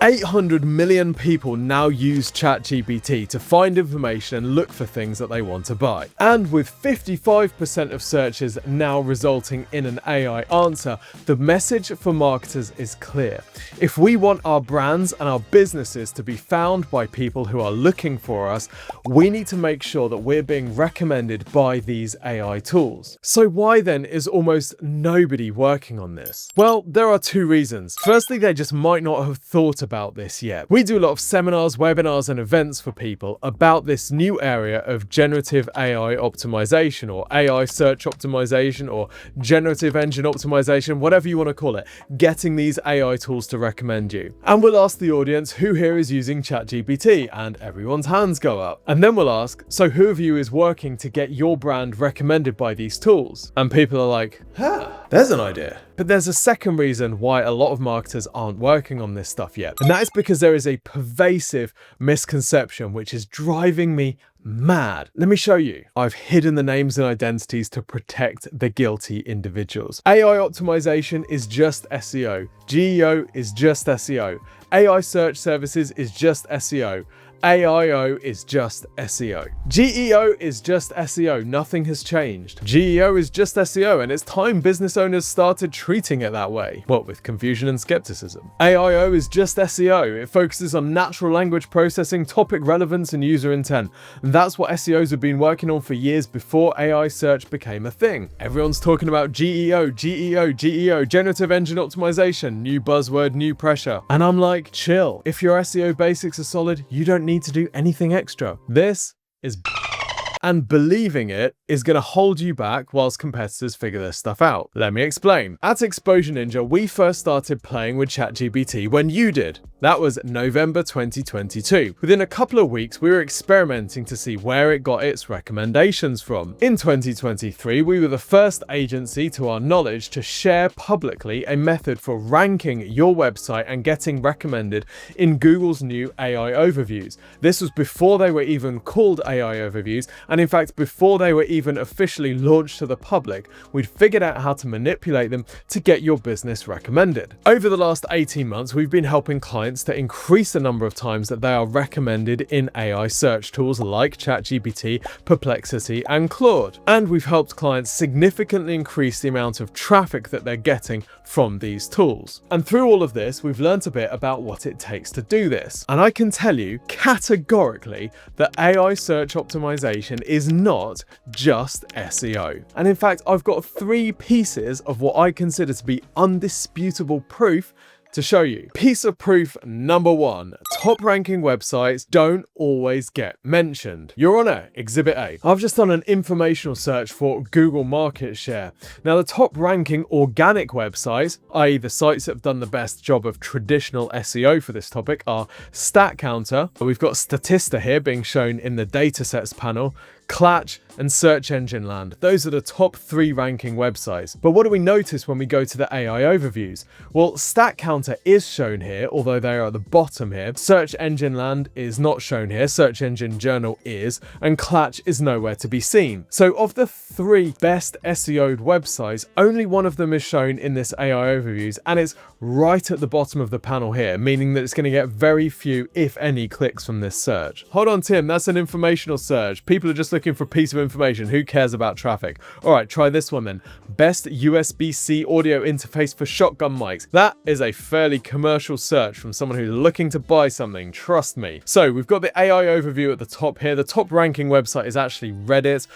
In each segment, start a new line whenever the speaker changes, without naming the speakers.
800 million people now use ChatGPT to find information and look for things that they want to buy. And with 55% of searches now resulting in an AI answer, the message for marketers is clear. If we want our brands and our businesses to be found by people who are looking for us, we need to make sure that we're being recommended by these AI tools. So why then is almost nobody working on this? Well, there are two reasons. Firstly, they just might not have thought about this yet. We do a lot of seminars, webinars, and events for people about this new area of generative AI optimization, or AI search optimization, or generative engine optimization, whatever you want to call it, getting these AI tools to recommend you. And we'll ask the audience who here is using ChatGPT, and everyone's hands go up. And then we'll ask, so who of you is working to get your brand recommended by these tools? And people are like, there's an idea. But there's a second reason why a lot of marketers aren't working on this stuff yet. And that is because there is a pervasive misconception which is driving me mad. Let me show you. I've hidden the names and identities to protect the guilty individuals. AI optimization is just SEO. GEO is just SEO. AI search services is just SEO. AIO is just SEO. GEO is just SEO. Nothing has changed. GEO is just SEO, and it's time business owners started treating it that way. What with confusion and skepticism. AIO is just SEO. It focuses on natural language processing, topic relevance, and user intent. And that's what SEOs have been working on for years before AI search became a thing. Everyone's talking about GEO, generative engine optimization, new buzzword, new pressure. And I'm like, chill. If your SEO basics are solid, you don't need to do anything extra. This is and believing it is going to hold you back whilst competitors figure this stuff out. Let me explain. At Exposure Ninja, we first started playing with ChatGPT when you did. That was November 2022. Within a couple of weeks, we were experimenting to see where it got its recommendations from. In 2023, we were the first agency, to our knowledge, to share publicly a method for ranking your website and getting recommended in Google's new AI overviews. This was before they were even called AI overviews, and in fact, before they were even officially launched to the public, we'd figured out how to manipulate them to get your business recommended. Over the last 18 months, we've been helping clients to increase the number of times that they are recommended in AI search tools like ChatGPT, Perplexity, and Claude. And we've helped clients significantly increase the amount of traffic that they're getting from these tools. And through all of this, we've learned a bit about what it takes to do this. And I can tell you categorically that AI search optimization is not just SEO. And in fact, I've got 3 pieces of what I consider to be indisputable proof to show you. Piece of proof number 1, top ranking websites don't always get mentioned. Your Honor, Exhibit A. I've just done an informational search for Google market share. Now, the top ranking organic websites, i.e. the sites that have done the best job of traditional SEO for this topic, are StatCounter. We've got Statista here being shown in the datasets panel, Clutch, and Search Engine Land. Those are the top 3 ranking websites. But what do we notice when we go to the AI overviews? Well, StatCounter is shown here, although they are at the bottom here. Search Engine Land is not shown here. Search Engine Journal is, and Clutch is nowhere to be seen. So of the 3 best SEO'd websites, only one of them is shown in this AI overviews, and it's right at the bottom of the panel here, meaning that it's going to get very few, if any, clicks from this search. Hold on, Tim, that's an informational search. People are just looking for a piece of information. Who cares about traffic? All right, try this one then. Best USB-C audio interface for shotgun mics. That is a fairly commercial search from someone who's looking to buy something, trust me. So we've got the AI overview at the top here. The top ranking website is actually Reddit.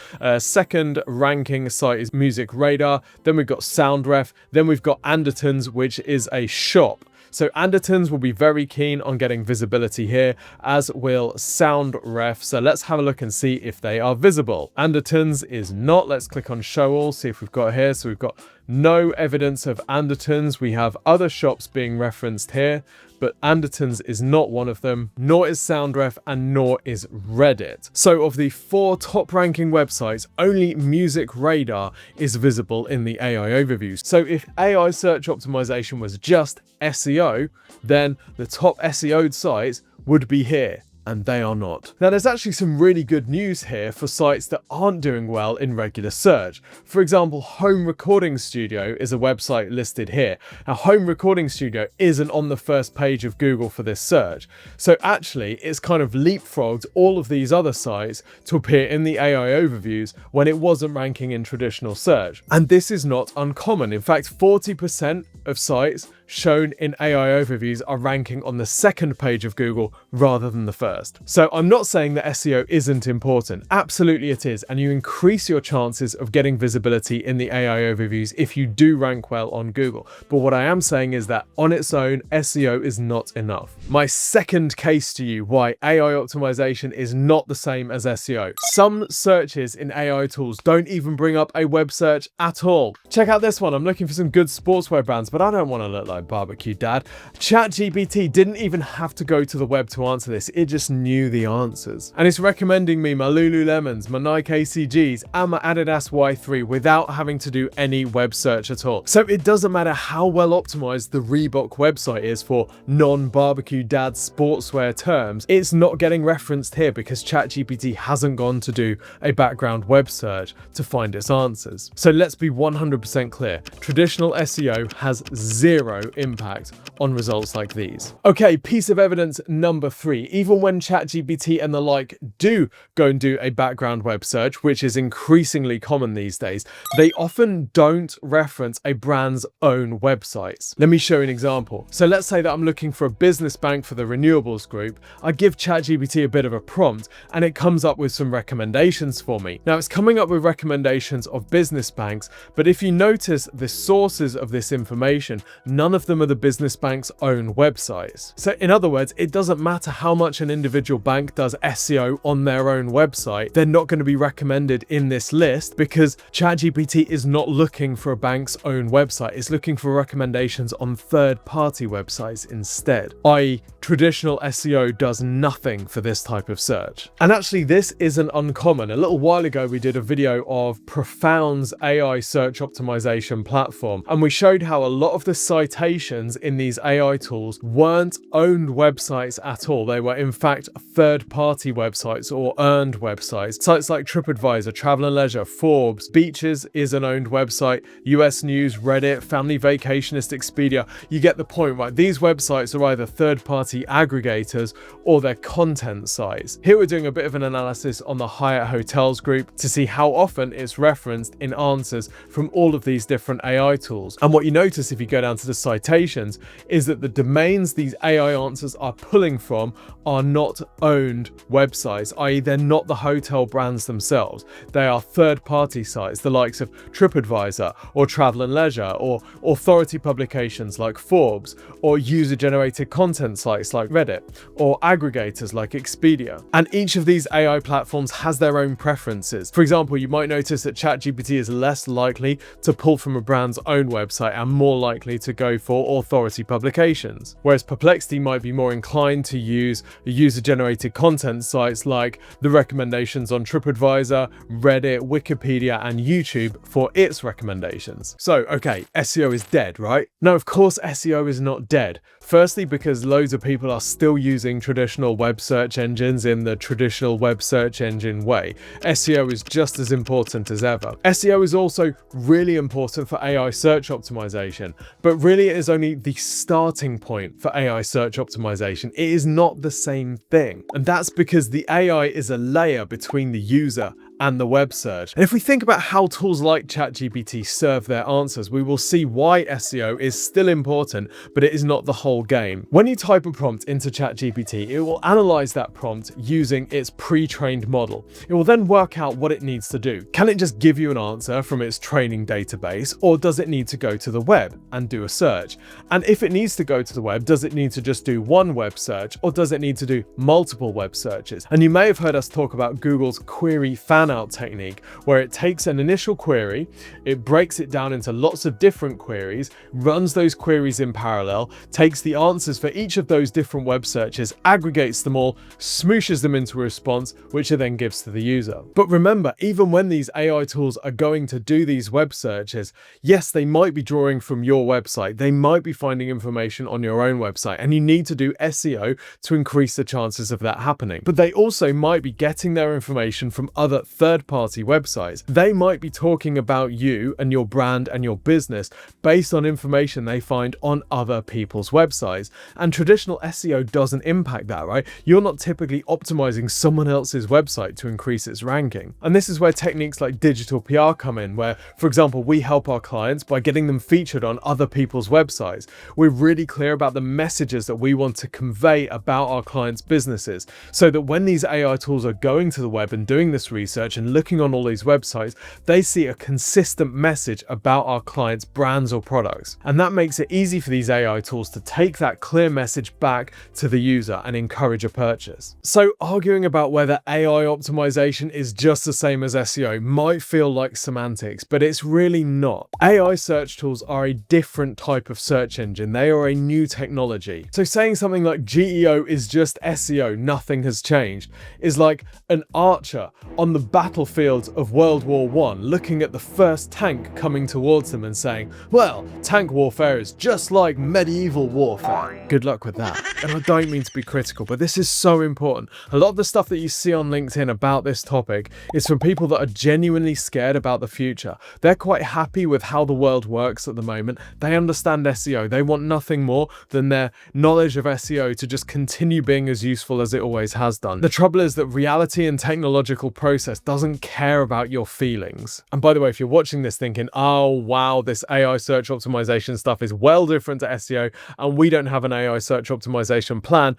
Second ranking site is Music Radar. Then we've got SoundRef. Then we've got Andertons, which is a shop. So Andertons will be very keen on getting visibility here, as will SoundRef. So let's have a look and see if they are visible. Andertons is not. Let's click on show all, see if we've got it here. So we've got no evidence of Andertons. We have other shops being referenced here, but Andertons is not one of them, nor is SoundRef, and nor is Reddit. So of the 4 top ranking websites, only Music Radar is visible in the AI overviews. So if AI search optimization was just SEO, then the top SEO'd sites would be here. and they are not. Now, there's actually some really good news here for sites that aren't doing well in regular search. For example, Home Recording Studio is a website listed here. Now, Home Recording Studio isn't on the first page of Google for this search. So actually, it's kind of leapfrogged all of these other sites to appear in the AI overviews when it wasn't ranking in traditional search. And this is not uncommon. In fact, 40% of sites shown in AI overviews are ranking on the second page of Google rather than the first. So I'm not saying that SEO isn't important. Absolutely it is, and you increase your chances of getting visibility in the AI overviews if you do rank well on Google. But what I am saying is that on its own, SEO is not enough. My second case to you why AI optimization is not the same as SEO. Some searches in AI tools don't even bring up a web search at all. Check out this one. I'm looking for some good sportswear brands, but I don't want to look like Barbecue Dad. ChatGPT didn't even have to go to the web to answer this. It just knew the answers. And it's recommending me my Lululemons, my Nike ACGs, and my Adidas Y3 without having to do any web search at all. So it doesn't matter how well optimized the Reebok website is for non-Barbecue Dad sportswear terms, it's not getting referenced here because ChatGPT hasn't gone to do a background web search to find its answers. So let's be 100% clear. Traditional SEO has zero impact on results like these. Okay, piece of evidence number 3. Even when ChatGPT and the like do go and do a background web search, which is increasingly common these days, they often don't reference a brand's own websites. Let me show you an example. So let's say that I'm looking for a business bank for the renewables group. I give ChatGPT a bit of a prompt and it comes up with some recommendations for me. Now it's coming up with recommendations of business banks, but if you notice the sources of this information, none of them are the business bank's own websites. So in other words, it doesn't matter how much an individual bank does SEO on their own website, they're not going to be recommended in this list because ChatGPT is not looking for a bank's own website. It's looking for recommendations on third-party websites instead, i.e. traditional SEO does nothing for this type of search. And actually this isn't uncommon. A little while ago we did a video of Profound's AI search optimization platform, and we showed how a lot of the citations in these AI tools weren't owned websites at all. They were in fact third-party websites or earned websites. Sites like TripAdvisor, Travel and Leisure, Forbes, Beaches is an owned website, US News, Reddit, Family Vacationist, Expedia. You get the point, right? These websites are either third-party aggregators or they're content sites. Here we're doing a bit of an analysis on the Hyatt Hotels group to see how often it's referenced in answers from all of these different AI tools. And what you notice if you go down to the citations is that the domains these AI answers are pulling from are not owned websites, i.e. they're not the hotel brands themselves. They are third-party sites, the likes of TripAdvisor or Travel and Leisure, or authority publications like Forbes, or user-generated content sites like Reddit, or aggregators like Expedia. And each of these AI platforms has their own preferences. For example, you might notice that ChatGPT is less likely to pull from a brand's own website and more likely to go for authority publications, whereas Perplexity might be more inclined to use user-generated content sites like the recommendations on TripAdvisor, Reddit, Wikipedia, and YouTube for its recommendations. So, okay, SEO is dead, right? No, of course SEO is not dead. Firstly, because loads of people are still using traditional web search engines in the traditional web search engine way. SEO is just as important as ever. SEO is also really important for AI search optimization, but really it is only the starting point for AI search optimization. It is not the same thing. And that's because the AI is a layer between the user and the web search. And if we think about how tools like ChatGPT serve their answers, we will see why SEO is still important, but it is not the whole game. When you type a prompt into ChatGPT, it will analyze that prompt using its pre-trained model. It will then work out what it needs to do. Can it just give you an answer from its training database, or does it need to go to the web and do a search? And if it needs to go to the web, does it need to just do one web search, or does it need to do multiple web searches? And you may have heard us talk about Google's query fan fan-out technique, where it takes an initial query, it breaks it down into lots of different queries, runs those queries in parallel, takes the answers for each of those different web searches, aggregates them all, smooshes them into a response, which it then gives to the user. But remember, even when these AI tools are going to do these web searches, yes, they might be drawing from your website, they might be finding information on your own website, and you need to do SEO to increase the chances of that happening. But they also might be getting their information from other third-party websites. They might be talking about you and your brand and your business based on information they find on other people's websites. And traditional SEO doesn't impact that, right? You're not typically optimizing someone else's website to increase its ranking. And this is where techniques like digital PR come in, where, for example, we help our clients by getting them featured on other people's websites. We're really clear about the messages that we want to convey about our clients' businesses, so that when these AI tools are going to the web and doing this research and looking on all these websites, they see a consistent message about our clients' brands or products. And that makes it easy for these AI tools to take that clear message back to the user and encourage a purchase. So arguing about whether AI optimization is just the same as SEO might feel like semantics, but it's really not. AI search tools are a different type of search engine. They are a new technology. So saying something like GEO is just SEO, nothing has changed, is like an archer on the battlefield of World War I looking at the first tank coming towards them and saying, well, tank warfare is just like medieval warfare. Good luck with that. And I don't mean to be critical, but this is so important. A lot of the stuff that you see on LinkedIn about this topic is from people that are genuinely scared about the future. They're quite happy with how the world works at the moment. They understand SEO. They want nothing more than their knowledge of SEO to just continue being as useful as it always has done. The trouble is that reality and technological process doesn't care about your feelings. And by the way, if you're watching this thinking, oh wow, this AI search optimization stuff is well different to SEO and we don't have an AI search optimization plan,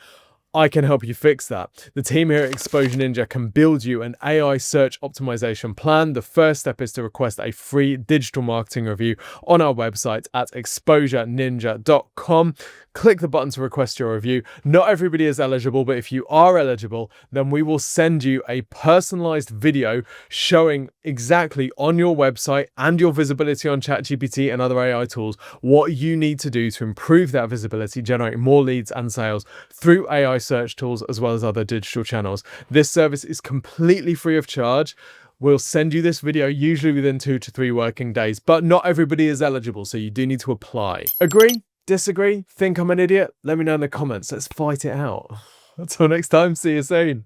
I can help you fix that. The team here at Exposure Ninja can build you an AI search optimization plan. The first step is to request a free digital marketing review on our website at exposureninja.com. Click the button to request your review. Not everybody is eligible, but if you are eligible, then we will send you a personalized video showing exactly on your website and your visibility on ChatGPT and other AI tools what you need to do to improve that visibility, generate more leads and sales through AI search tools as well as other digital channels. This service is completely free of charge. We'll send you this video usually within 2 to 3 working days, but not everybody is eligible, so you do need to apply. Agree? Disagree? Think I'm an idiot? Let me know in the comments. Let's fight it out. Until next time, see you soon.